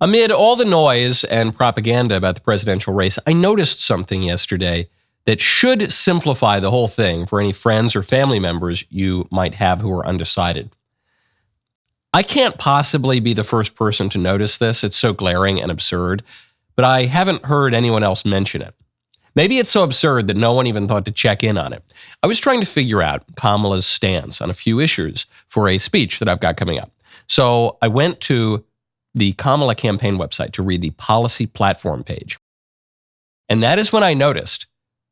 Amid all the noise and propaganda about the presidential race, I noticed something yesterday that should simplify the whole thing for any friends or family members you might have who are undecided. I can't possibly be the first person to notice this. It's so glaring and absurd, but I haven't heard anyone else mention it. Maybe it's so absurd that no one even thought to check in on it. I was trying to figure out Kamala's stance on a few issues for a speech that I've got coming up. So I went to the Kamala campaign website to read the policy platform page. And that is when I noticed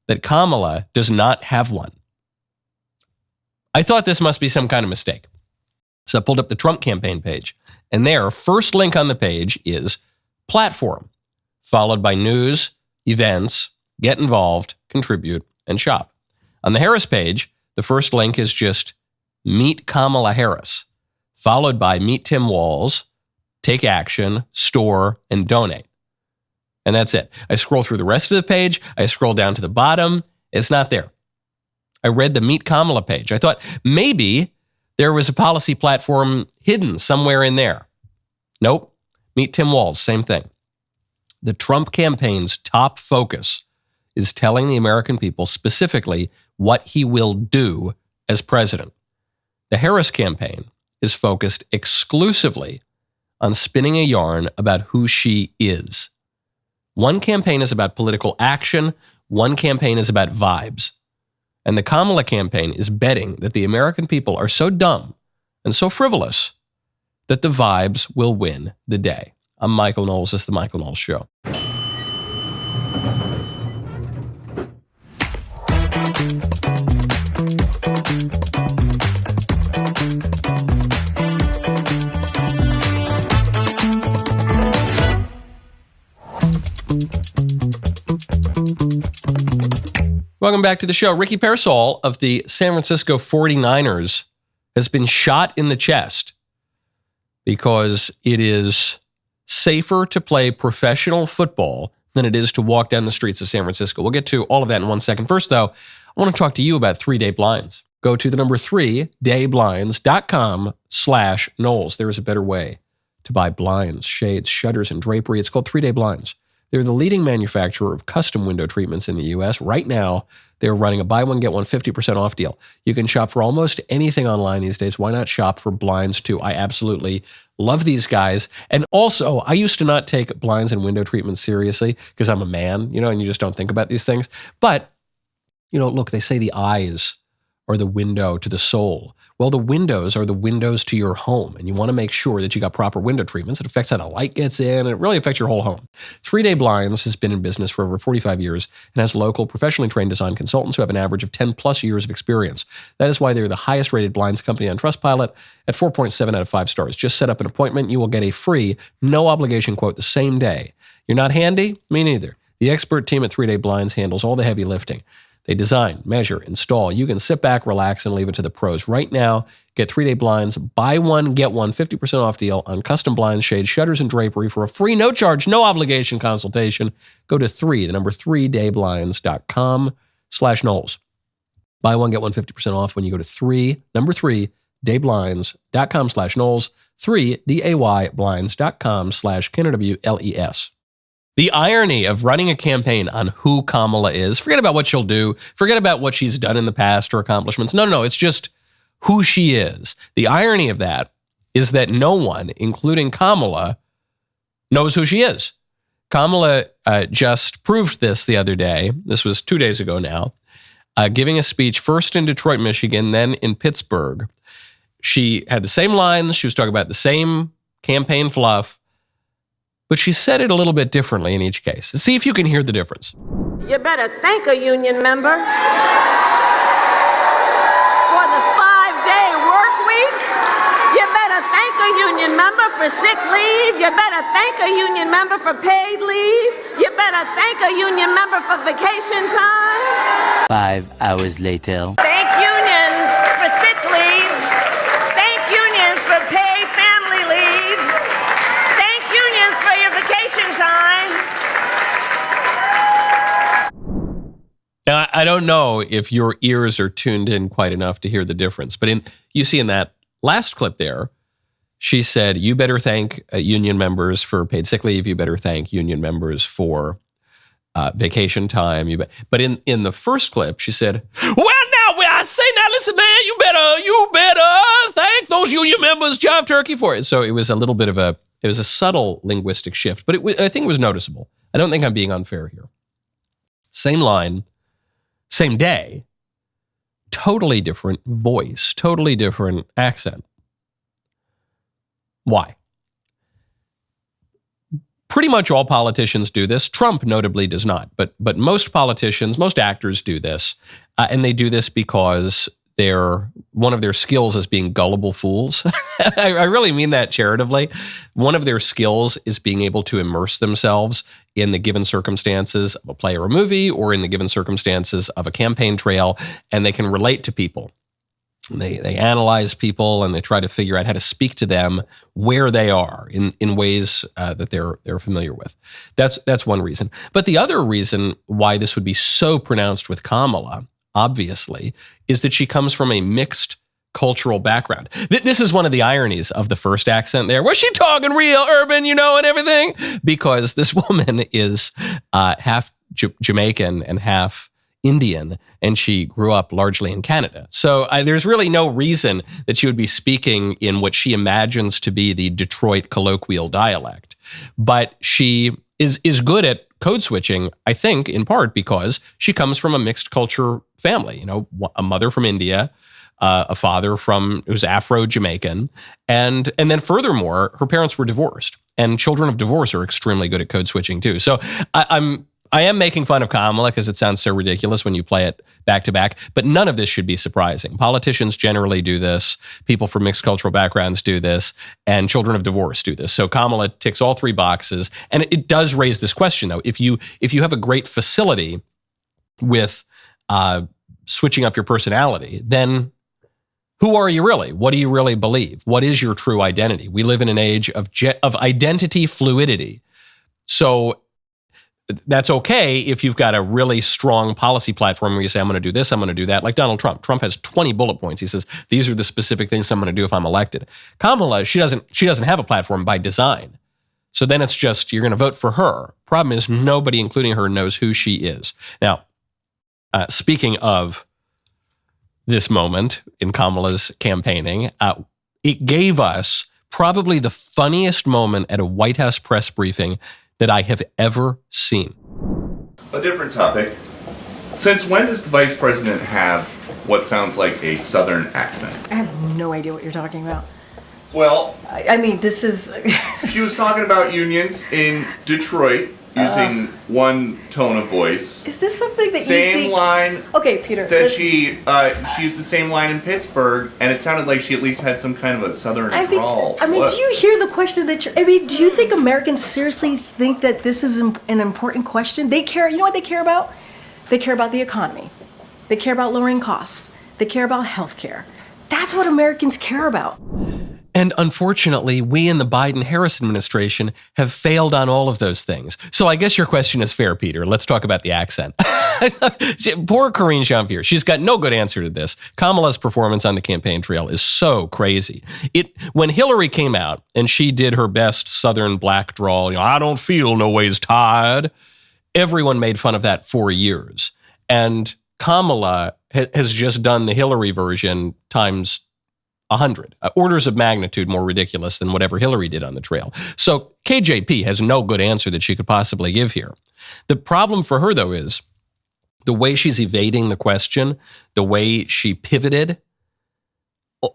that Kamala does not have one. I thought this must be some kind of mistake. So I pulled up the Trump campaign page, and there, first link on the page is platform, followed by news, events, get involved, contribute, and shop. On the Harris page, the first link is just meet Kamala Harris, followed by meet Tim Walz, take action, store, and donate. And that's it. I scroll through the rest of the page. I scroll down to the bottom. It's not there. I read the Meet Kamala page. I thought maybe there was a policy platform hidden somewhere in there. Nope. Meet Tim Walz, same thing. The Trump campaign's top focus is telling the American people specifically what he will do as president. The Harris campaign is focused exclusively on spinning a yarn about who she is. One campaign is about political action. One campaign is about vibes. And the Kamala campaign is betting that the American people are so dumb and so frivolous that the vibes will win the day. I'm Michael Knowles. This is The Michael Knowles Show. Welcome back to the show. Ricky Pearsall of the San Francisco 49ers has been shot in the chest because it is safer to play professional football than it is to walk down the streets of San Francisco. We'll get to all of that in 1 second. First, though, I want to talk to you about 3-Day Blinds. Go to the number 3dayblinds.com/Knowles. There is a better way to buy blinds, shades, shutters, and drapery. It's called 3-Day Blinds. They're the leading manufacturer of custom window treatments in the U.S. Right now, they're running a buy one, get one 50% off deal. You can shop for almost anything online these days. Why not shop for blinds too? I absolutely love these guys. And also, I used to not take blinds and window treatments seriously because I'm a man, and you just don't think about these things. But, look, they say the eyes are the window to the soul. Well, the windows are the windows to your home, and you want to make sure that you got proper window treatments. It affects how the light gets in, and it really affects your whole home. 3-Day Blinds has been in business for over 45 years and has local, professionally trained design consultants who have an average of 10 plus years of experience. That is why they're the highest rated blinds company on Trustpilot at 4.7 out of 5 stars. Just set up an appointment. You will get a free, no obligation quote the same day. You're not handy? Me neither. The expert team at 3-Day Blinds handles all the heavy lifting. They design, measure, install. You can sit back, relax, and leave it to the pros. Right now, get 3-Day Blinds, buy one, get one, 50% off deal on custom blinds, shades, shutters, and drapery for a free, no charge, no obligation consultation. Go to 3dayblinds.com/Knowles. Buy one, get one, 50% off when you go to 3dayblinds.com/Knowles, 3dayblinds.com/KennerWLES. The irony of running a campaign on who Kamala is, forget about what she'll do, forget about what she's done in the past or accomplishments. No, it's just who she is. The irony of that is that no one, including Kamala, knows who she is. Kamala just proved this the other day. This was 2 days ago now, giving a speech first in Detroit, Michigan, then in Pittsburgh. She had the same lines. She was talking about the same campaign fluff. But she said it a little bit differently in each case. See if you can hear the difference. You better thank a union member for the 5-day work week. You better thank a union member for sick leave. You better thank a union member for paid leave. You better thank a union member for vacation time. 5 hours later. Thank unions for sick leave. Thank unions for paid family leave. For your vacation time. Now, I don't know if your ears are tuned in quite enough to hear the difference, but you see in that last clip there, She said, you better thank union members for paid sick leave. You better thank union members for vacation time. But in the first clip, she said, well, now, where I say, now, listen, man, you better thank those union members, jive turkey, for it. So it was a little bit of it was a subtle linguistic shift, but I think it was noticeable. I don't think I'm being unfair here. Same line, same day, totally different voice, totally different accent. Why? Pretty much all politicians do this. Trump notably does not, but most politicians, most actors do this, and they do this because one of their skills is being gullible fools. I really mean that charitably. One of their skills is being able to immerse themselves in the given circumstances of a play or a movie, or in the given circumstances of a campaign trail, and they can relate to people. They analyze people, and they try to figure out how to speak to them where they are in ways that they're familiar with. That's one reason. But the other reason why this would be so pronounced with Kamala, obviously, is that she comes from a mixed cultural background. This is one of the ironies of the first accent there. Was she talking real urban, and everything? Because this woman is half Jamaican and half Indian, and she grew up largely in Canada. So there's really no reason that she would be speaking in what she imagines to be the Detroit colloquial dialect. But she is good at code switching, I think, in part because she comes from a mixed culture family. A mother from India, a father who's Afro-Jamaican, and then furthermore, her parents were divorced, and children of divorce are extremely good at code switching too. So I am making fun of Kamala because it sounds so ridiculous when you play it back to back, but none of this should be surprising. Politicians generally do this. People from mixed cultural backgrounds do this, and children of divorce do this. So Kamala ticks all three boxes, and it does raise this question though. If you have a great facility with switching up your personality, then who are you really? What do you really believe? What is your true identity? We live in an age of identity fluidity. So that's okay if you've got a really strong policy platform where you say, I'm going to do this, I'm going to do that. Like Donald Trump. Trump has 20 bullet points. He says, these are the specific things I'm going to do if I'm elected. Kamala, she doesn't have a platform by design. So then it's just, you're going to vote for her. Problem is, nobody, including her, knows who she is. Now, speaking of this moment in Kamala's campaigning, it gave us probably the funniest moment at a White House press briefing that I have ever seen. A different topic. Since when does the vice president have what sounds like a southern accent? I have no idea what you're talking about. Well, I mean, this is... She was talking about unions in Detroit using one tone of voice. Is this something that same you think... line. Okay, Peter. That she used the same line in Pittsburgh, and it sounded like she at least had some kind of a southern drawl. Do you hear the question that you're... do you think Americans seriously think that this is an important question? They care... You know what they care about? They care about the economy. They care about lowering costs. They care about healthcare. That's what Americans care about. And unfortunately, we in the Biden-Harris administration have failed on all of those things. So I guess your question is fair, Peter. Let's talk about the accent. Poor Karine Jean-Pierre. She's got no good answer to this. Kamala's performance on the campaign trail is so crazy. When Hillary came out and she did her best Southern black drawl, I don't feel no ways tired, everyone made fun of that for years. And Kamala has just done the Hillary version times 100, orders of magnitude more ridiculous than whatever Hillary did on the trail. So KJP has no good answer that she could possibly give here. The problem for her, though, is the way she's evading the question, the way she pivoted,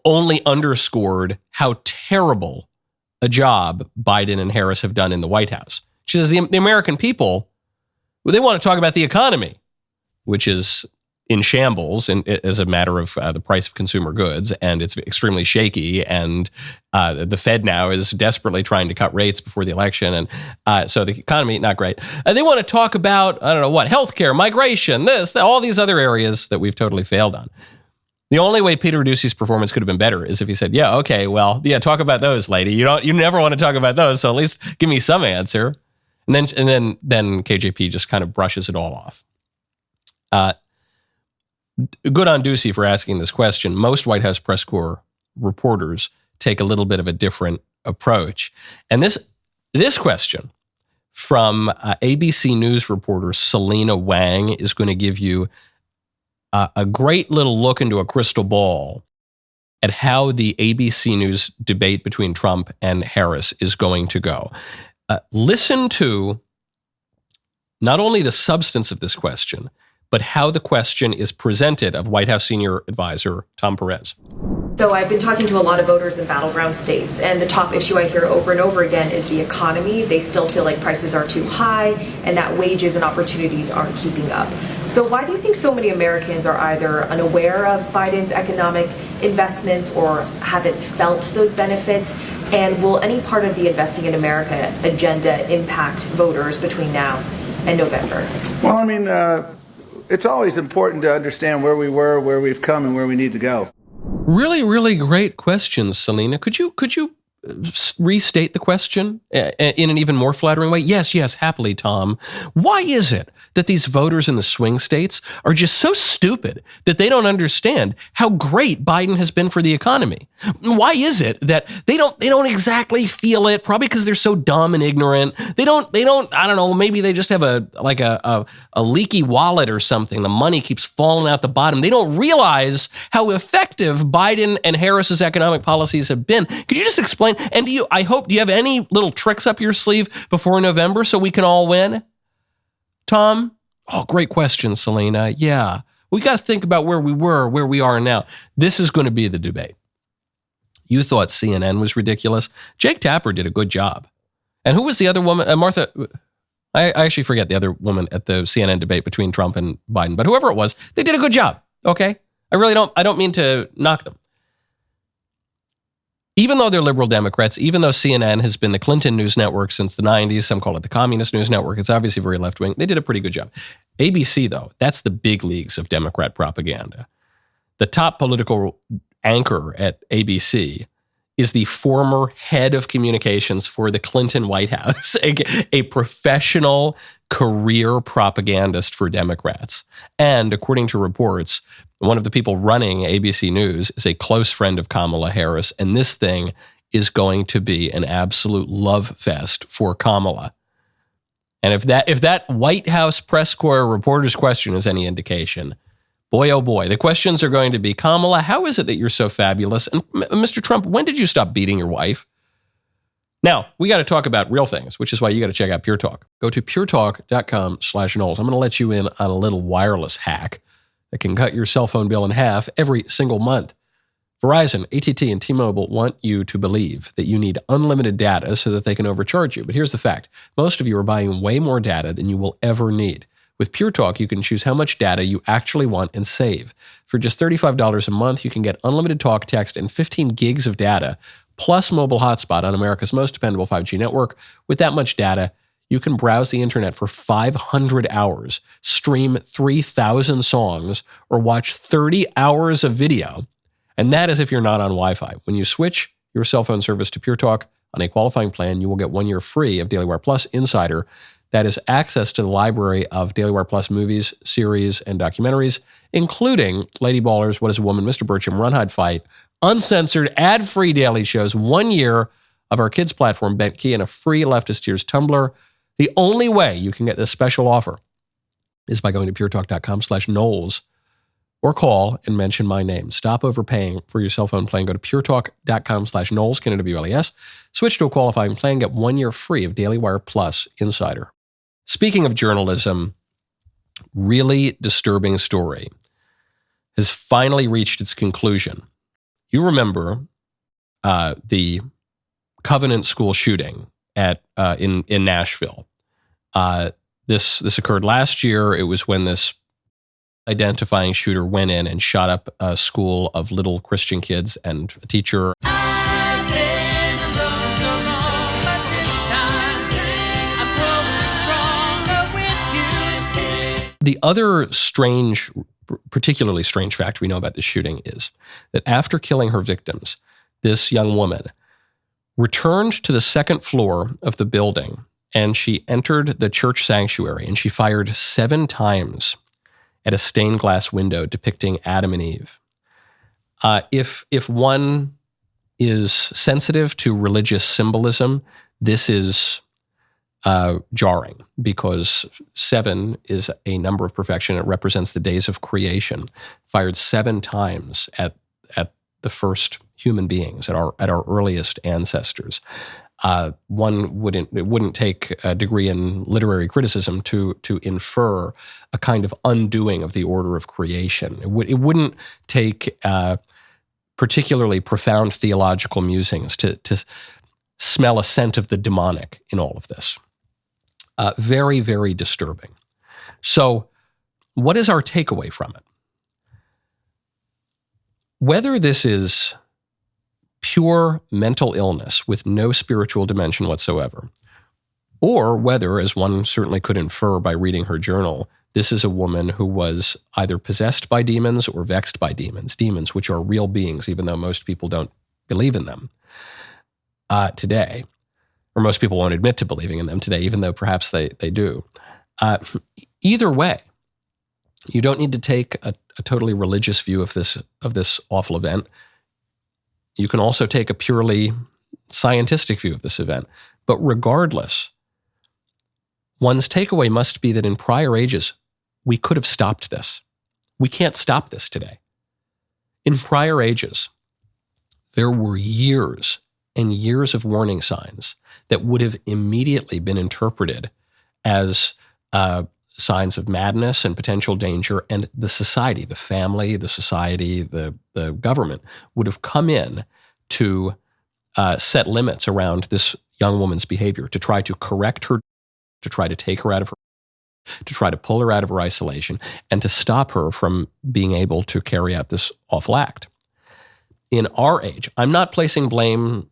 only underscored how terrible a job Biden and Harris have done in the White House. She says the American people, they want to talk about the economy, which is in shambles and as a matter of the price of consumer goods, and it's extremely shaky, and the Fed now is desperately trying to cut rates before the election, and so the economy, not great. They want to talk about, I don't know what, healthcare, migration, all these other areas that we've totally failed on. The only way Peter Doocy's performance could have been better is if he said, yeah, okay, well, yeah, talk about those, lady. You never want to talk about those, so at least give me some answer. And then KJP just kind of brushes it all off. Good on Doocy for asking this question. Most White House press corps reporters take a little bit of a different approach. And this question from ABC News reporter Selina Wang is going to give you a great little look into a crystal ball at how the ABC News debate between Trump and Harris is going to go. Listen to not only the substance of this question, but how the question is presented of White House senior advisor Tom Perez. So I've been talking to a lot of voters in battleground states, and the top issue I hear over and over again is the economy. They still feel like prices are too high and that wages and opportunities aren't keeping up. So why do you think so many Americans are either unaware of Biden's economic investments or haven't felt those benefits? And will any part of the Investing in America agenda impact voters between now and November? Well, I mean, it's always important to understand where we were, where we've come, and where we need to go. Really, really great questions, Selina. Could you restate the question in an even more flattering way? Yes, happily, Tom. Why is it that these voters in the swing states are just so stupid that they don't understand how great Biden has been for the economy? Why is it that they don't exactly feel it? Probably because they're so dumb and ignorant. They don't, I don't know, maybe they just have a leaky wallet or something. The money keeps falling out the bottom. They don't realize how effective Biden and Harris's economic policies have been. Could you just explain? And do you have any little tricks up your sleeve before November so we can all win? Tom? Oh, great question, Selina. Yeah, we got to think about where we were, where we are now. This is going to be the debate. You thought CNN was ridiculous. Jake Tapper did a good job. And who was the other woman? Martha, I actually forget the other woman at the CNN debate between Trump and Biden, but whoever it was, they did a good job, okay? I don't mean to knock them. Even though they're liberal Democrats, even though CNN has been the Clinton news network since the 90s, some call it the communist news network, it's obviously very left-wing, they did a pretty good job. ABC, though, that's the big leagues of Democrat propaganda. The top political anchor at ABC is the former head of communications for the Clinton White House, a professional career propagandist for Democrats. And according to reports, one of the people running ABC News is a close friend of Kamala Harris, and this thing is going to be an absolute love fest for Kamala. And if that White House press corps reporter's question is any indication, boy, oh boy, the questions are going to be, Kamala, how is it that you're so fabulous? And Mr. Trump, when did you stop beating your wife? Now, we got to talk about real things, which is why you got to check out Pure Talk. Go to puretalk.com/Knowles. I'm going to let you in on a little wireless hack that can cut your cell phone bill in half every single month. Verizon, AT&T, and T-Mobile want you to believe that you need unlimited data so that they can overcharge you. But here's the fact. Most of you are buying way more data than you will ever need. With Pure Talk, you can choose how much data you actually want and save. For just $35 a month, you can get unlimited talk, text, and 15 gigs of data, plus mobile hotspot on America's most dependable 5G network. With that much data, you can browse the internet for 500 hours, stream 3,000 songs, or watch 30 hours of video. And that is if you're not on Wi-Fi. When you switch your cell phone service to Pure Talk on a qualifying plan, you will get 1 year free of DailyWire Plus Insider. That is access to the library of DailyWire Plus movies, series, and documentaries, including Lady Ballers, What is a Woman, Mr. Burcham, Run, Hide, Fight, uncensored, ad-free daily shows, 1 year of our kids' platform, Bent Key, and a free Leftist Tears Tumblr. The only way you can get this special offer is by going to puretalk.com/Knowles or call and mention my name. Stop overpaying for your cell phone plan. Go to puretalk.com/Knowles, KNWLES. Switch to a qualifying plan. Get 1 year free of DailyWire Plus Insider. Speaking of journalism, really disturbing story has finally reached its conclusion. You remember the Covenant School shooting in Nashville. This occurred last year. It was when this identifying shooter went in and shot up a school of little Christian kids and a teacher. The other strange, particularly strange fact we know about this shooting is that after killing her victims, this young woman returned to the second floor of the building and she entered the church sanctuary and she fired 7 times at a stained glass window depicting Adam and Eve. If one is sensitive to religious symbolism, this is jarring, because 7 is a number of perfection. It represents the days of creation, fired 7 times at the first human beings, at our earliest ancestors. It wouldn't take a degree in literary criticism to infer a kind of undoing of the order of creation. It wouldn't take particularly profound theological musings to smell a scent of the demonic in all of this. Very, very disturbing. So, what is our takeaway from it? Whether this is pure mental illness with no spiritual dimension whatsoever, or whether, as one certainly could infer by reading her journal, this is a woman who was either possessed by demons or vexed by demons, demons which are real beings, even though most people don't believe in them today, or most people won't admit to believing in them today, even though perhaps they do. Either way, you don't need to take a totally religious view of this awful event. You can also take a purely scientific view of this event. But regardless, one's takeaway must be that in prior ages, we could have stopped this. We can't stop this today. In prior ages, there were years and years of warning signs that would have immediately been interpreted as signs of madness and potential danger, and the society, the family, the society, the government would have come in to set limits around this young woman's behavior, to try to correct her, to try to take her out of her, to try to pull her out of her isolation, and to stop her from being able to carry out this awful act. In our age, I'm not placing blame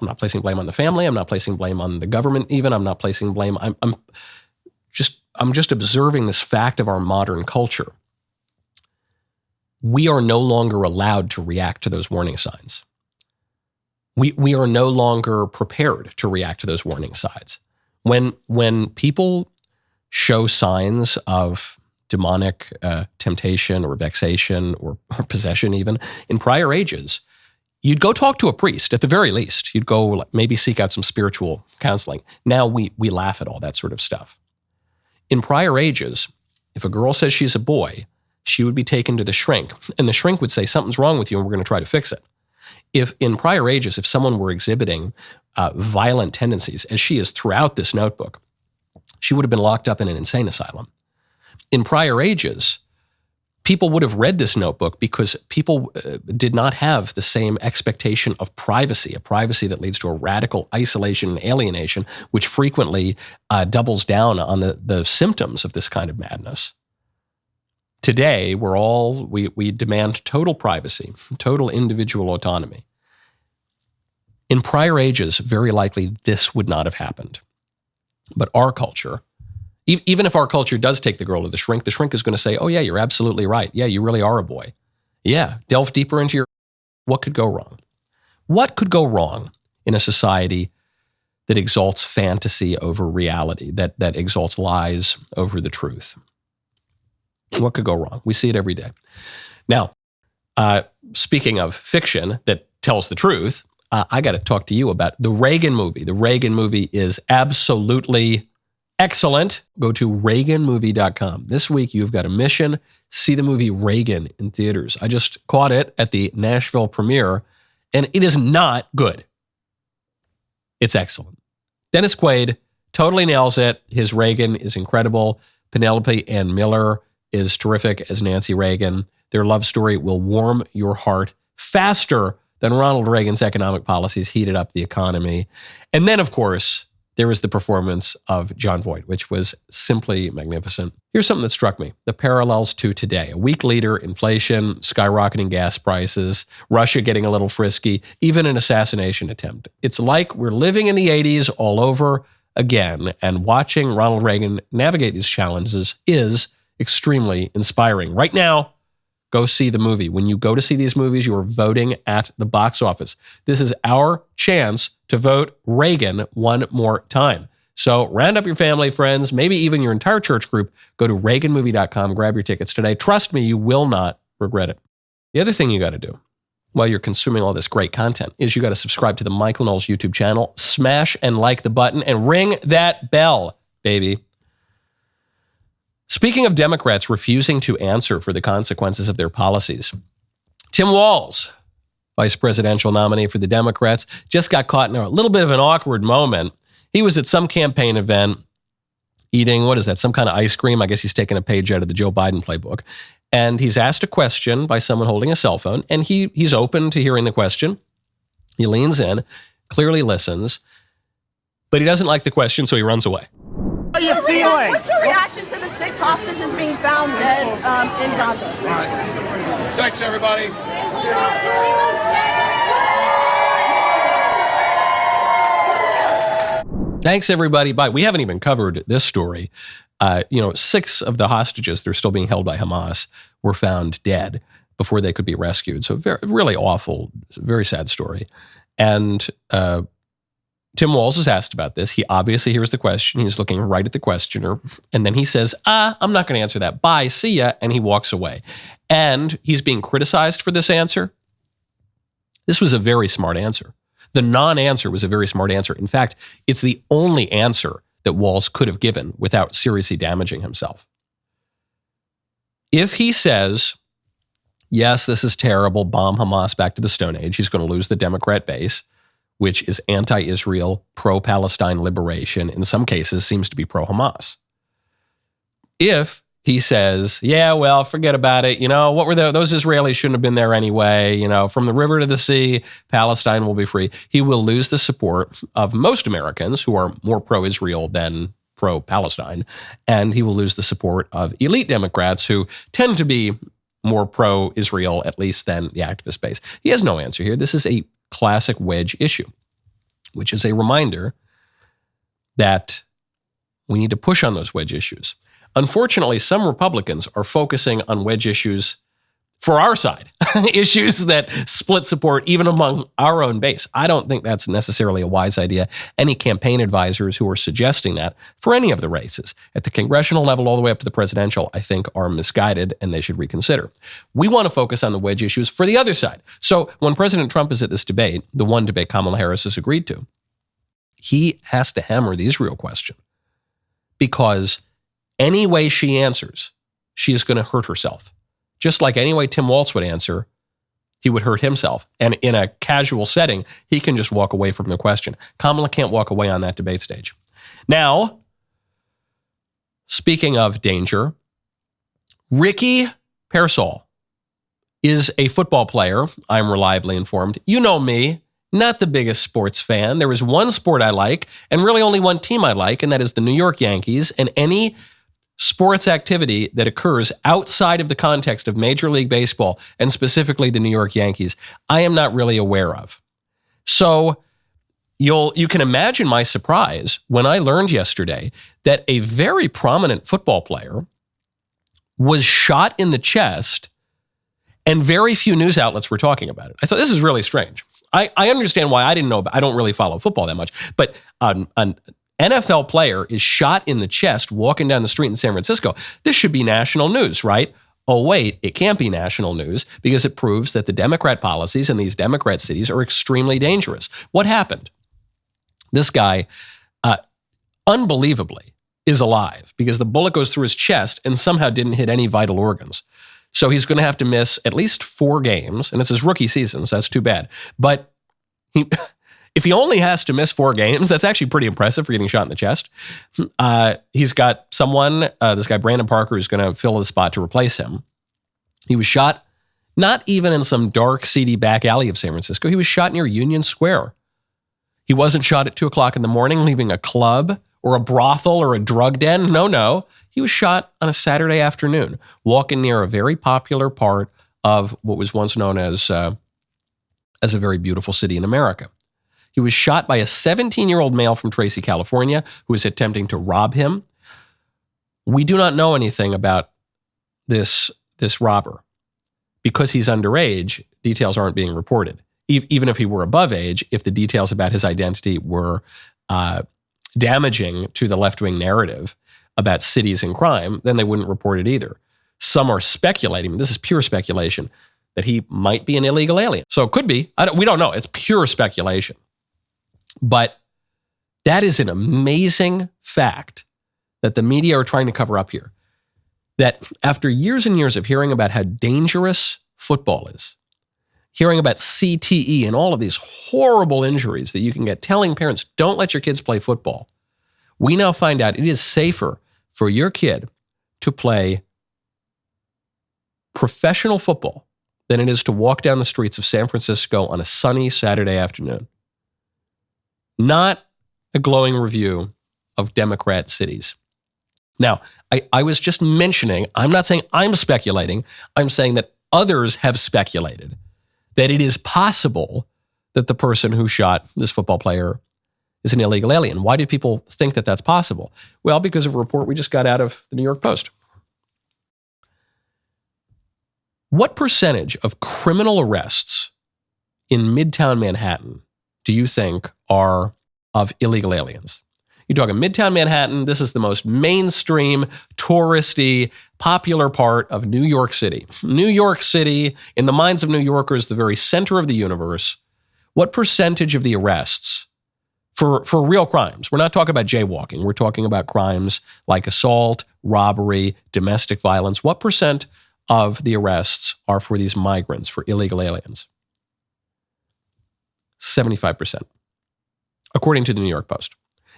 on the family. I'm not placing blame on the government even. I'm not placing blame. I'm just observing this fact of our modern culture. We are no longer allowed to react to those warning signs. We are no longer prepared to react to those warning signs. When people show signs of demonic temptation or vexation or possession even, in prior ages, you'd go talk to a priest at the very least. You'd go maybe seek out some spiritual counseling. Now we laugh at all that sort of stuff. In prior ages, if a girl says she's a boy, she would be taken to the shrink, and the shrink would say, something's wrong with you and we're going to try to fix it. If in prior ages, if someone were exhibiting violent tendencies, as she is throughout this notebook, she would have been locked up in an insane asylum. In prior ages, people would have read this notebook because people did not have the same expectation of privacy, a privacy that leads to a radical isolation and alienation, which frequently doubles down on the symptoms of this kind of madness. Today, we demand total privacy, total individual autonomy. In prior ages, very likely this would not have happened. But our culture, even if our culture does take the girl to the shrink is going to say, oh yeah, you're absolutely right. Yeah, you really are a boy. Yeah, delve deeper into what could go wrong? What could go wrong in a society that exalts fantasy over reality, that exalts lies over the truth? What could go wrong? We see it every day. Now, speaking of fiction that tells the truth, I got to talk to you about the Reagan movie. The Reagan movie is absolutely excellent. Go to ReaganMovie.com. This week, you've got a mission. See the movie Reagan in theaters. I just caught it at the Nashville premiere, and it is not good. It's excellent. Dennis Quaid totally nails it. His Reagan is incredible. Penelope Ann Miller is terrific as Nancy Reagan. Their love story will warm your heart faster than Ronald Reagan's economic policies heated up the economy. And then, of course, there was the performance of Jon Voight, which was simply magnificent. Here's something that struck me, the parallels to today. A week later, inflation, skyrocketing gas prices, Russia getting a little frisky, even an assassination attempt. It's like we're living in the 80s all over again, and watching Ronald Reagan navigate these challenges is extremely inspiring. Right now, go see the movie. When you go to see these movies, you are voting at the box office. This is our chance to vote Reagan one more time. So round up your family, friends, maybe even your entire church group. Go to ReaganMovie.com, grab your tickets today. Trust me, you will not regret it. The other thing you got to do while you're consuming all this great content is you got to subscribe to the Michael Knowles YouTube channel, smash and like the button, and ring that bell, baby. Speaking of Democrats refusing to answer for the consequences of their policies, Tim Walz, vice presidential nominee for the Democrats, just got caught in a little bit of an awkward moment. He was at some campaign event eating, what is that, some kind of ice cream. I guess he's taking a page out of the Joe Biden playbook. And he's asked a question by someone holding a cell phone, and he's open to hearing the question. He leans in, clearly listens, but he doesn't like the question, so he runs away. How are you feeling? What's your reaction to the 6 hostages being found dead in Gaza? All right. Thanks, everybody. Thanks, everybody. Bye. We haven't even covered this story. 6 of the hostages, they're still being held by Hamas, were found dead before they could be rescued. So very, really awful, very sad story. And Tim Walz is asked about this. He obviously hears the question. He's looking right at the questioner. And then he says, I'm not going to answer that. Bye, see ya. And he walks away. And he's being criticized for this answer. This was a very smart answer. The non-answer was a very smart answer. In fact, it's the only answer that Walz could have given without seriously damaging himself. If he says, yes, this is terrible, bomb Hamas back to the Stone Age, he's going to lose the Democrat base, which is anti-Israel, pro-Palestine liberation, in some cases seems to be pro-Hamas. If he says, yeah, well, forget about it. What were those Israelis shouldn't have been there anyway. From the river to the sea, Palestine will be free. He will lose the support of most Americans who are more pro-Israel than pro-Palestine. And he will lose the support of elite Democrats who tend to be more pro-Israel, at least, than the activist base. He has no answer here. This is a classic wedge issue, which is a reminder that we need to push on those wedge issues. Unfortunately, some Republicans are focusing on wedge issues for our side, issues that split support even among our own base. I don't think that's necessarily a wise idea. Any campaign advisors who are suggesting that for any of the races, at the congressional level all the way up to the presidential, I think are misguided and they should reconsider. We want to focus on the wedge issues for the other side. So when President Trump is at this debate, the one debate Kamala Harris has agreed to, he has to hammer the Israel question because any way she answers, she is going to hurt herself. Just like any way Tim Walz would answer, he would hurt himself. And in a casual setting, he can just walk away from the question. Kamala can't walk away on that debate stage. Now, speaking of danger, Ricky Pearsall is a football player, I'm reliably informed. You know me, not the biggest sports fan. There is one sport I like, and really only one team I like, and that is the New York Yankees. And any sports activity that occurs outside of the context of Major League Baseball, and specifically the New York Yankees, I am not really aware of. So you can imagine my surprise when I learned yesterday that a very prominent football player was shot in the chest, and very few news outlets were talking about it. I thought, this is really strange. I understand why I didn't know, but I don't really follow football that much. But an NFL player is shot in the chest walking down the street in San Francisco. This should be national news, right? Oh, wait, it can't be national news because it proves that the Democrat policies in these Democrat cities are extremely dangerous. What happened? This guy, unbelievably, is alive because the bullet goes through his chest and somehow didn't hit any vital organs. So he's going to have to miss at least 4 games, and it's his rookie season, so that's too bad. But if he only has to miss 4 games, that's actually pretty impressive for getting shot in the chest. He's got someone, this guy Brandon Parker, who's going to fill the spot to replace him. He was shot not even in some dark, seedy back alley of San Francisco. He was shot near Union Square. He wasn't shot at 2 o'clock in the morning, leaving a club or a brothel or a drug den. No. He was shot on a Saturday afternoon, walking near a very popular part of what was once known as a very beautiful city in America. He was shot by a 17-year-old male from Tracy, California, who was attempting to rob him. We do not know anything about this robber. Because he's underage, details aren't being reported. Even if he were above age, if the details about his identity were damaging to the left-wing narrative about cities and crime, then they wouldn't report it either. Some are speculating, this is pure speculation, that he might be an illegal alien. So it could be. We don't know. It's pure speculation. But that is an amazing fact that the media are trying to cover up here. That after years and years of hearing about how dangerous football is, hearing about CTE and all of these horrible injuries that you can get, telling parents, don't let your kids play football, we now find out it is safer for your kid to play professional football than it is to walk down the streets of San Francisco on a sunny Saturday afternoon. Not a glowing review of Democrat cities. Now, I was just mentioning, I'm not saying I'm speculating, I'm saying that others have speculated that it is possible that the person who shot this football player is an illegal alien. Why do people think that that's possible? Well, because of a report we just got out of the New York Post. What percentage of criminal arrests in Midtown Manhattan do you think are of illegal aliens? You're talking Midtown Manhattan. This is the most mainstream, touristy, popular part of New York City. New York City, in the minds of New Yorkers, the very center of the universe. What percentage of the arrests for real crimes? We're not talking about jaywalking. We're talking about crimes like assault, robbery, domestic violence. What percent of the arrests are for these migrants, for illegal aliens? 75%, according to the New York Post.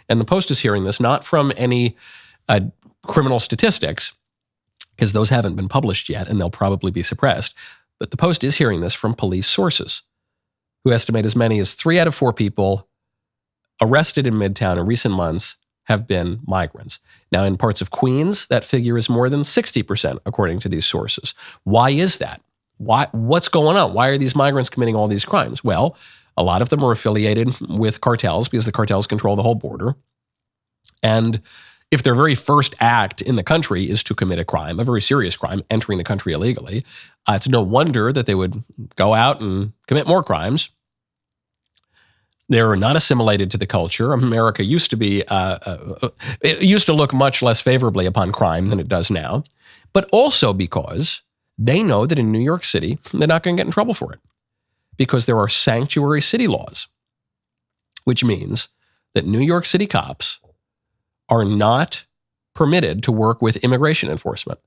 And the Post is hearing this not from any criminal statistics, because those haven't been published yet and they'll probably be suppressed. But the Post is hearing this from police sources who estimate as many as 3 out of 4 people arrested in Midtown in recent months have been migrants. Now, in parts of Queens, that figure is more than 60%, according to these sources. Why is that? What's going on? Why are these migrants committing all these crimes? Well, a lot of them are affiliated with cartels because the cartels control the whole border. And if their very first act in the country is to commit a crime, a very serious crime, entering the country illegally, it's no wonder that they would go out and commit more crimes. They're not assimilated to the culture. America used to be, it used to look much less favorably upon crime than it does now, but also because they know that in New York City, they're not going to get in trouble for it because there are sanctuary city laws, which means that New York City cops are not permitted to work with immigration enforcement.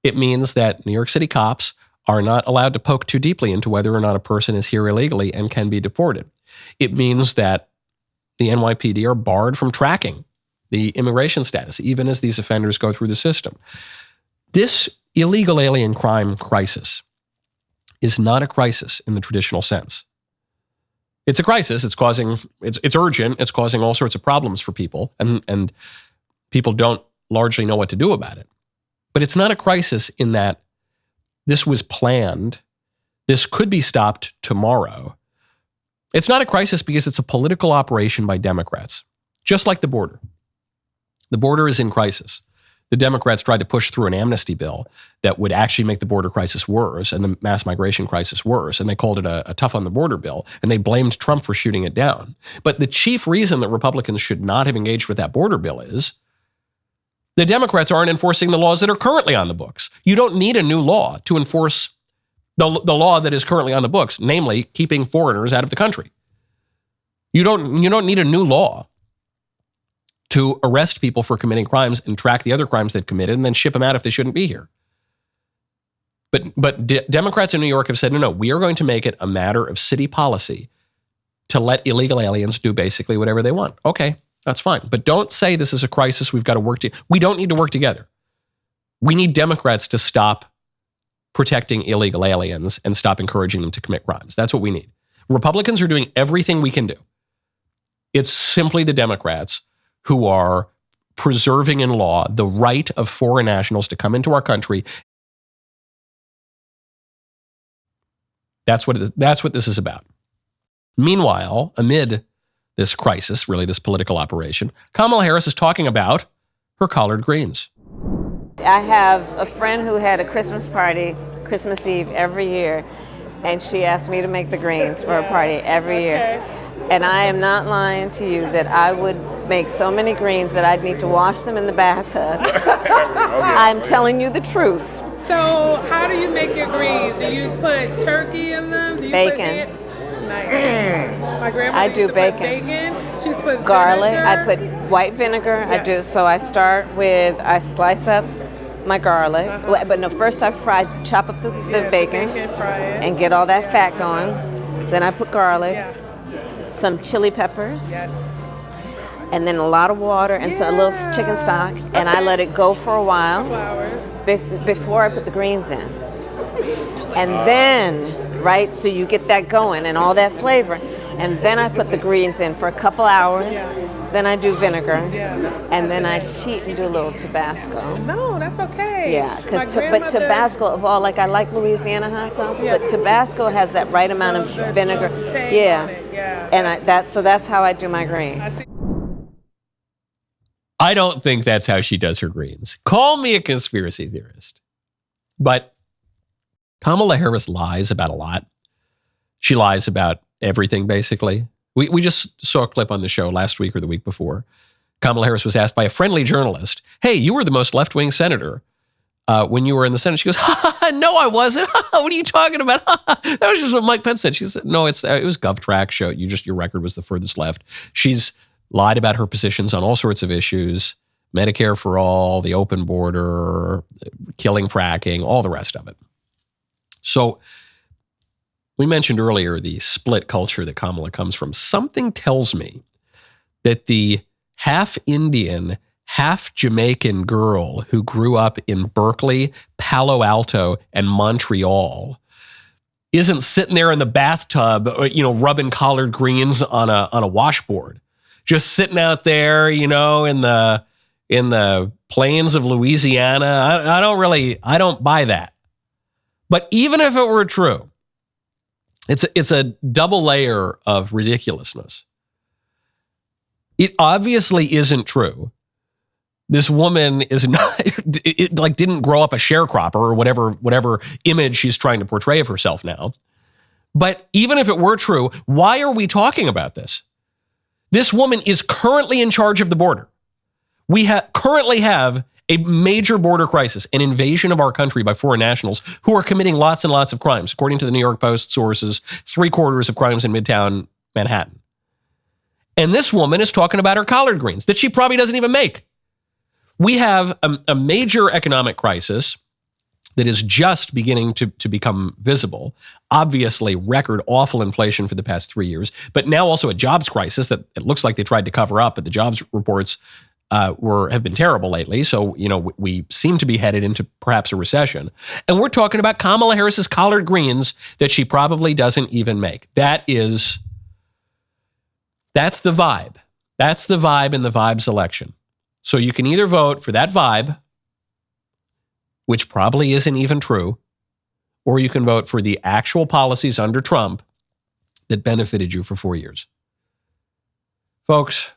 It means that New York City cops are not allowed to poke too deeply into whether or not a person is here illegally and can be deported. It means that the NYPD are barred from tracking the immigration status, even as these offenders go through the system. This illegal alien crime crisis is not a crisis in the traditional sense. It's a crisis. It's urgent. It's causing all sorts of problems for people, and people don't largely know what to do about it. But it's not a crisis in that this was planned. This could be stopped tomorrow. It's not a crisis because it's a political operation by Democrats, just like the border. The border is in crisis. The Democrats tried to push through an amnesty bill that would actually make the border crisis worse and the mass migration crisis worse, and they called it a tough on the border bill, and they blamed Trump for shooting it down. But the chief reason that Republicans should not have engaged with that border bill is the Democrats aren't enforcing the laws that are currently on the books. You don't need a new law to enforce the law that is currently on the books, namely keeping foreigners out of the country. You don't need a new law to arrest people for committing crimes and track the other crimes they've committed and then ship them out if they shouldn't be here. But Democrats in New York have said, no, we are going to make it a matter of city policy to let illegal aliens do basically whatever they want. Okay, that's fine. But don't say this is a crisis. We've got to work together. We don't need to work together. We need Democrats to stop protecting illegal aliens and stop encouraging them to commit crimes. That's what we need. Republicans are doing everything we can do. It's simply the Democrats who are preserving in law the right of foreign nationals to come into our country. That's what this is about. Meanwhile, amid this crisis, really this political operation, Kamala Harris is talking about her collard greens. I have a friend who had a Christmas party, Christmas Eve every year, and she asked me to make the greens for a party every year. And I am not lying to you that I would make so many greens that I'd need to wash them in the bathtub. I'm telling you the truth. So how do you make your greens? Do you put turkey in them? Do you Bacon. Put nice. My grandma I used do to bacon. Put bacon. She puts Garlic. vinegar. I put white vinegar. Yes. I do. So I start with, I slice up my garlic. Well, but no, first I chop up the bacon fry it. and get all that fat going. Then I put garlic, some chili peppers, and then a lot of water and a little chicken stock, and I let it go for a while before I put the greens in. And then, right, so you get that going and all that flavor, and then I put the greens in for a couple hours. Then I do vinegar, and then I cheat and do a little Tabasco. No, that's okay. Yeah, but Tabasco of all, like I like Louisiana hot sauce, but Tabasco has that right amount of vinegar. And that's how I do my greens. I don't think that's how she does her greens. Call me a conspiracy theorist. But Kamala Harris lies about a lot. She lies about everything, basically. We just saw a clip on the show last week or the week before. Kamala Harris was asked by a friendly journalist, hey, you were the most left-wing senator when you were in the Senate. She goes, no, I wasn't. What are you talking about? That was just what Mike Pence said. She said, no, it was GovTrack show. Your record was the furthest left. She's lied about her positions on all sorts of issues, Medicare for all, the open border, killing fracking, all the rest of it. So we mentioned earlier the split culture that Kamala comes from. Something tells me that the half Indian, half Jamaican girl who grew up in Berkeley, Palo Alto, and Montreal isn't sitting there in the bathtub, rubbing collard greens on a washboard, just sitting out there, in the plains of Louisiana. I don't buy that. But even if it were true, it's a double layer of ridiculousness. It obviously isn't true. This woman is not didn't grow up a sharecropper or whatever image she's trying to portray of herself now. But even if it were true, why are we talking about this? This woman is currently in charge of the border. We currently have a major border crisis, an invasion of our country by foreign nationals who are committing lots and lots of crimes. According to the New York Post sources, 3/4 of crimes in Midtown Manhattan. And this woman is talking about her collard greens that she probably doesn't even make. We have a major economic crisis that is just beginning to become visible. Obviously, record awful inflation for the past 3 years, but now also a jobs crisis that it looks like they tried to cover up, but the jobs reports have been terrible lately. So, we seem to be headed into perhaps a recession. And we're talking about Kamala Harris's collard greens that she probably doesn't even make. That's the vibe. That's the vibe in the Vibes election. So you can either vote for that vibe, which probably isn't even true, or you can vote for the actual policies under Trump that benefited you for 4 years. Folks,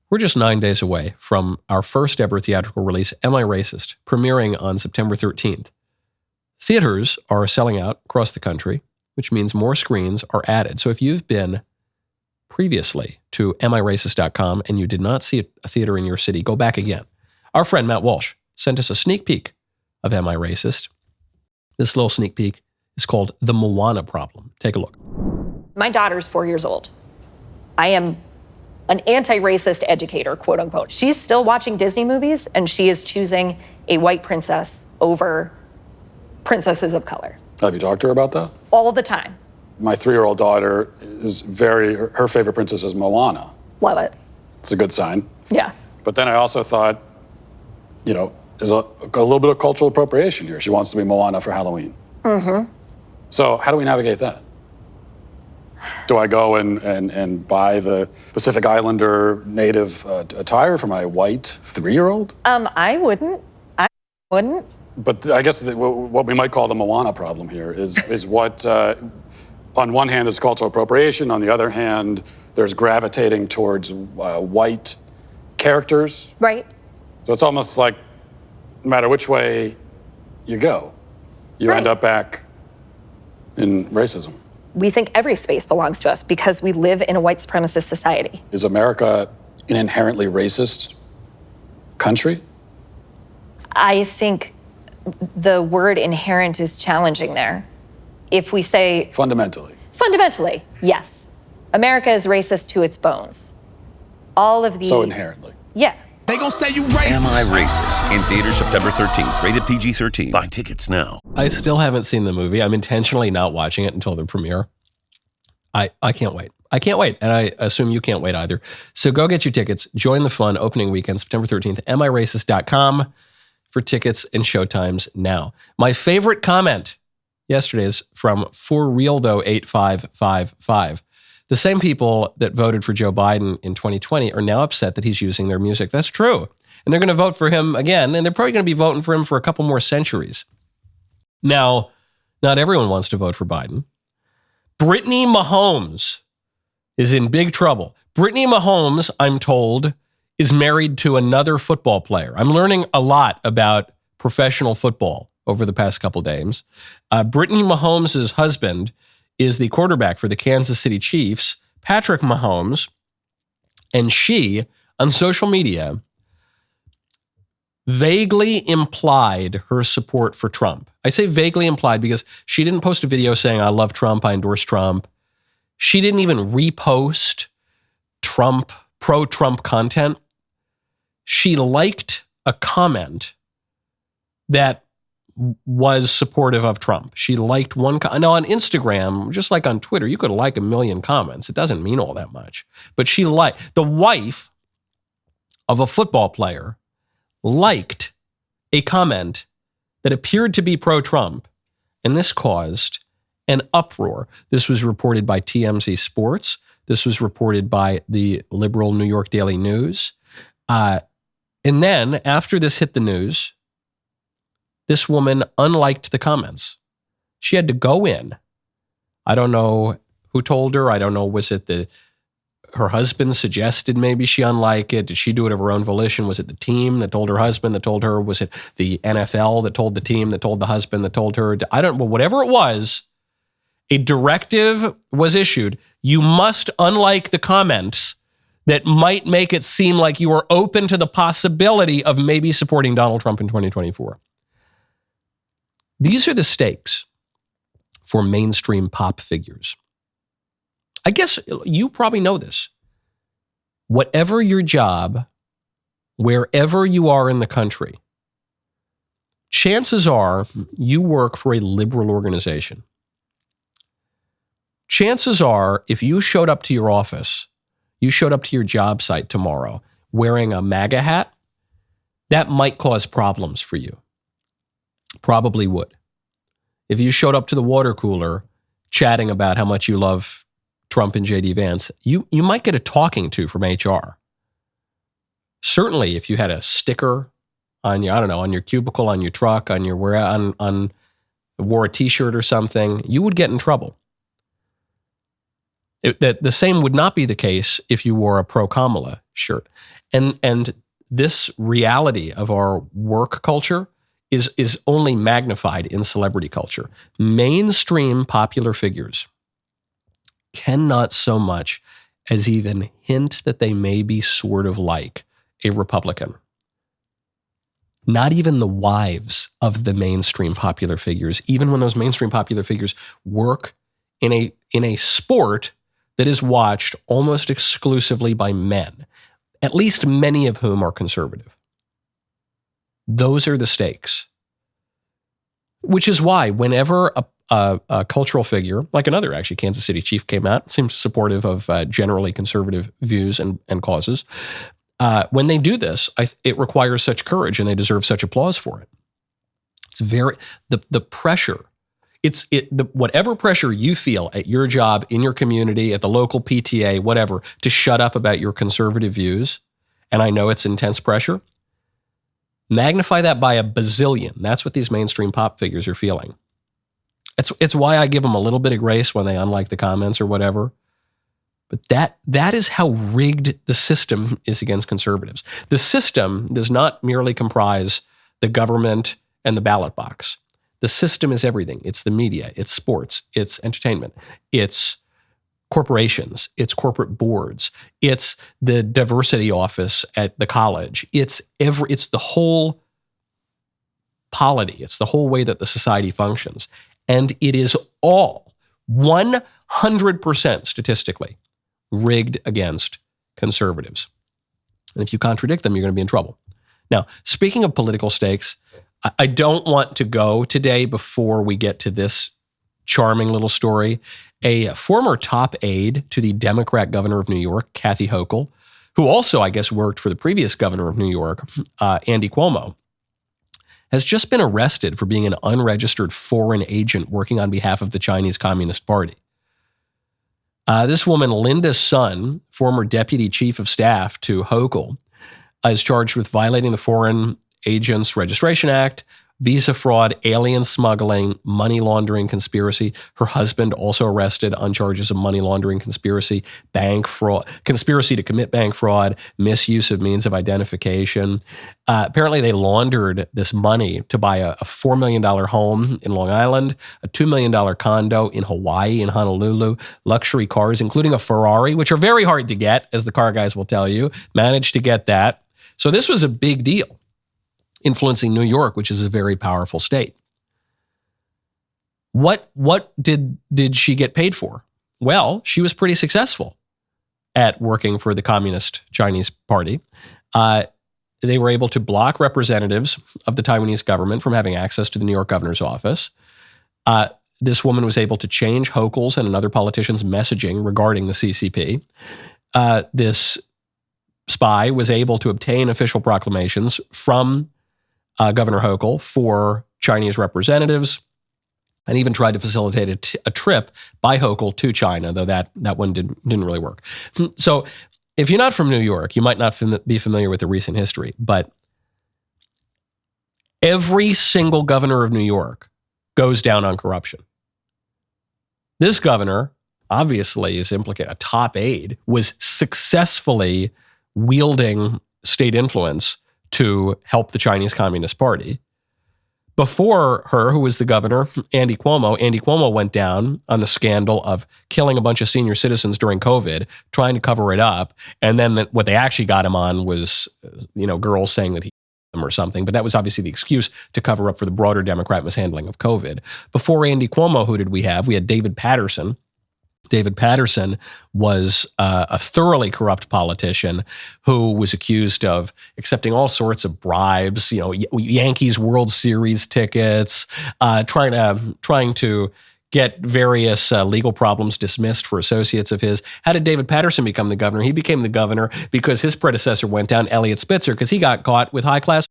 we're just 9 days away from our first ever theatrical release, Am I Racist?, premiering on September 13th. Theaters are selling out across the country, which means more screens are added. So if you've been previously to AmIRacist.com and you did not see a theater in your city, go back again. Our friend Matt Walsh sent us a sneak peek of Am I Racist? This little sneak peek is called The Moana Problem. Take a look. My daughter's 4 years old. I am an anti-racist educator, quote unquote. She's still watching Disney movies and she is choosing a white princess over princesses of color. Have you talked to her about that? All the time. My 3-year-old daughter is her favorite princess is Moana. Love it. It's a good sign. Yeah. But then I also thought, there's a little bit of cultural appropriation here. She wants to be Moana for Halloween. Mm-hmm. So how do we navigate that? Do I go and buy the Pacific Islander native attire for my white 3-year-old? I wouldn't. But I guess what we might call the Moana problem here is what, on one hand, there's cultural appropriation. On the other hand, there's gravitating towards white characters. Right. So it's almost like no matter which way you go, you end up back in racism. we think every space belongs to us because we live in a white supremacist society. Is America an inherently racist country? I think the word inherent is challenging there. If we say... Fundamentally, yes. America is racist to its bones. All of the... So inherently. Yeah. They gonna say you racist. Am I Racist? In theaters September 13th. Rated PG-13. Buy tickets now. I still haven't seen the movie. I'm intentionally not watching it until the premiere. I can't wait. I can't wait. And I assume you can't wait either. So go get your tickets. Join the fun opening weekend, September 13th. AmIRacist.com for tickets and showtimes now. My favorite comment yesterday is from For Real Though 8555. The same people that voted for Joe Biden in 2020 are now upset that he's using their music. That's true. And they're going to vote for him again, and they're probably going to be voting for him for a couple more centuries. Now, not everyone wants to vote for Biden. Brittany Mahomes is in big trouble. Brittany Mahomes, I'm told, is married to another football player. I'm learning a lot about professional football over the past couple days. Brittany Mahomes' husband is the quarterback for the Kansas City Chiefs, Patrick Mahomes, and she, on social media, vaguely implied her support for Trump. I say vaguely implied because she didn't post a video saying, I love Trump, I endorse Trump. She didn't even repost Trump, pro-Trump content. She liked a comment that was supportive of Trump. She liked one. Now on Instagram, just like on Twitter, you could like a million comments. It doesn't mean all that much. But she liked, the wife of a football player liked a comment that appeared to be pro-Trump, and this caused an uproar. This was reported by TMZ Sports. This was reported by the liberal New York Daily News. And then after this hit the news, this woman unliked the comments. She had to go in. I don't know who told her. I don't know, was it her husband suggested maybe she unlike it? Did she do it of her own volition? Was it the team that told her husband that told her? Was it the NFL that told the team that told the husband that told her? I don't know. Whatever it was, a directive was issued. You must unlike the comments that might make it seem like you are open to the possibility of maybe supporting Donald Trump in 2024. These are the stakes for mainstream pop figures. I guess you probably know this. Whatever your job, wherever you are in the country, chances are you work for a liberal organization. Chances are if you showed up to your office, you showed up to your job site tomorrow wearing a MAGA hat, that might cause problems for you. Probably would. If you showed up to the water cooler chatting about how much you love Trump and J.D. Vance, you might get a talking to from HR. Certainly, if you had a sticker on your, on your cubicle, on your truck, on your wore a T-shirt or something, you would get in trouble. The same would not be the case if you wore a pro-Kamala shirt. And this reality of our work culture is only magnified in celebrity culture. Mainstream popular figures cannot so much as even hint that they may be sort of like a Republican. Not even the wives of the mainstream popular figures, even when those mainstream popular figures work in a sport that is watched almost exclusively by men, at least many of whom are conservative. Those are the stakes. Which is why whenever a cultural figure, like another actually Kansas City chief came out, seems supportive of generally conservative views and causes, when they do this, it requires such courage and they deserve such applause for it. It's very, the pressure, whatever pressure you feel at your job, in your community, at the local PTA, whatever, to shut up about your conservative views, and I know it's intense pressure, magnify that by a bazillion. That's what these mainstream pop figures are feeling. It's why I give them a little bit of grace when they unlike the comments or whatever. But that is how rigged the system is against conservatives. The system does not merely comprise the government and the ballot box. The system is everything. It's the media, it's sports, it's entertainment, it's corporations, it's corporate boards, it's the diversity office at the college. It's the whole polity. It's the whole way that the society functions. And it is all 100% statistically rigged against conservatives. And if you contradict them, you're going to be in trouble. Now, speaking of political stakes, I don't want to go today before we get to this charming little story. A former top aide to the Democrat governor of New York, Kathy Hochul, who also, I guess, worked for the previous governor of New York, Andy Cuomo, has just been arrested for being an unregistered foreign agent working on behalf of the Chinese Communist Party. This woman, Linda Sun, former deputy chief of staff to Hochul, is charged with violating the Foreign Agents Registration Act, visa fraud, alien smuggling, money laundering conspiracy. Her husband also arrested on charges of money laundering conspiracy, bank fraud, conspiracy to commit bank fraud, misuse of means of identification. Apparently, they laundered this money to buy a $4 million home in Long Island, a $2 million condo in Hawaii, in Honolulu, luxury cars, including a Ferrari, which are very hard to get, as the car guys will tell you, managed to get that. So this was a big deal, influencing New York, which is a very powerful state. What did she get paid for? Well, she was pretty successful at working for the Communist Chinese Party. They were able to block representatives of the Taiwanese government from having access to the New York governor's office. This woman was able to change Hochul's and another politician's messaging regarding the CCP. This spy was able to obtain official proclamations from Governor Hochul for Chinese representatives, and even tried to facilitate a trip by Hochul to China, though that one didn't really work. So if you're not from New York, you might not be familiar with the recent history, but every single governor of New York goes down on corruption. This governor, obviously, is implicated. A top aide was successfully wielding state influence to help the Chinese Communist Party. Before her, who was the governor, Andy Cuomo went down on the scandal of killing a bunch of senior citizens during COVID, trying to cover it up. And then what they actually got him on was, girls saying that he them or something. But that was obviously the excuse to cover up for the broader Democrat mishandling of COVID. Before Andy Cuomo, who did we have? We had David Patterson. David Patterson was a thoroughly corrupt politician who was accused of accepting all sorts of bribes, Yankees World Series tickets, trying to get various legal problems dismissed for associates of his. How did David Patterson become the governor? He became the governor because his predecessor went down, Eliot Spitzer, because he got caught with high-class.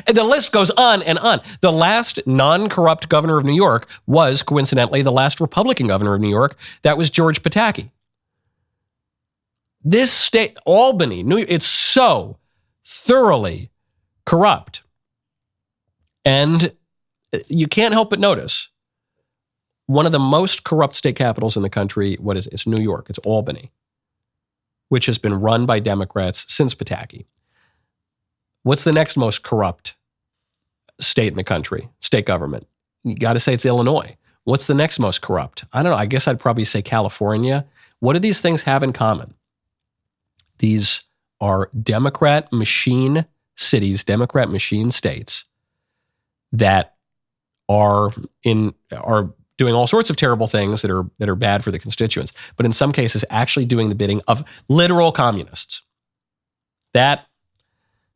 And the list goes on and on. The last non-corrupt governor of New York was, coincidentally, the last Republican governor of New York. That was George Pataki. This state, Albany, New York, it's so thoroughly corrupt. And you can't help but notice one of the most corrupt state capitals in the country, what is it? It's New York. It's Albany, which has been run by Democrats since Pataki. What's the next most corrupt state in the country, state government? You got to say it's Illinois. What's the next most corrupt? I don't know. I guess I'd probably say California. What do these things have in common? These are Democrat machine cities, Democrat machine states that are doing all sorts of terrible things that are bad for the constituents, but in some cases actually doing the bidding of literal communists. That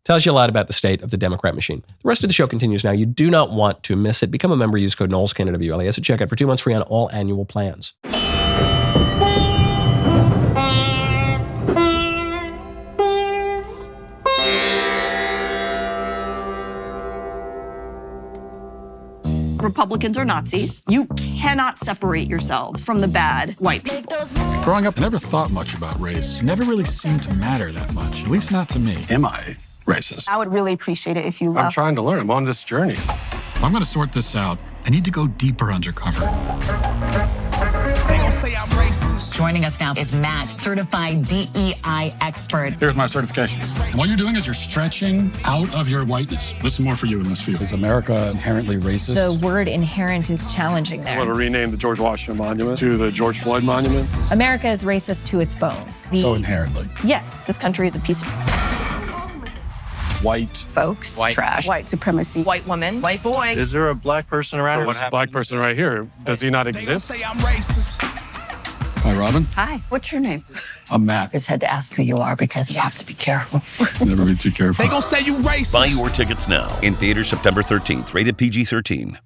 tells you a lot about the state of the Democrat machine. The rest of the show continues now. You do not want to miss it. Become a member. Use code Knowles, KNWLAS at checkout for 2 months free on all annual plans. Republicans are Nazis. You cannot separate yourselves from the bad white people. Growing up, I never thought much about race. It never really seemed to matter that much, at least not to me. Am I racist? I would really appreciate it if you left. I'm trying to learn. I'm on this journey. If I'm going to sort this out, I need to go deeper undercover. gon' say I'm racist. Joining us now is Matt, certified DEI expert. Here's my certification. And what you're doing is you're stretching out of your whiteness. This is more for you and less for you. Is America inherently racist? The word inherent is challenging there. I want to rename the George Washington Monument to the George Floyd Monument. America is racist to its bones. So inherently. Yeah, this country is a piece of White. Folks. White. Trash. White supremacy. White woman. White boy. Is there a black person around? What's a black person right here? Does he not They gon' exist? say I'm racist. Hi, Robin. Hi. What's your name? I'm Matt. I just had to ask who you are because you have to be careful. Never be too careful. They gon' say you racist. Buy your tickets now. In theaters September 13th. Rated PG-13.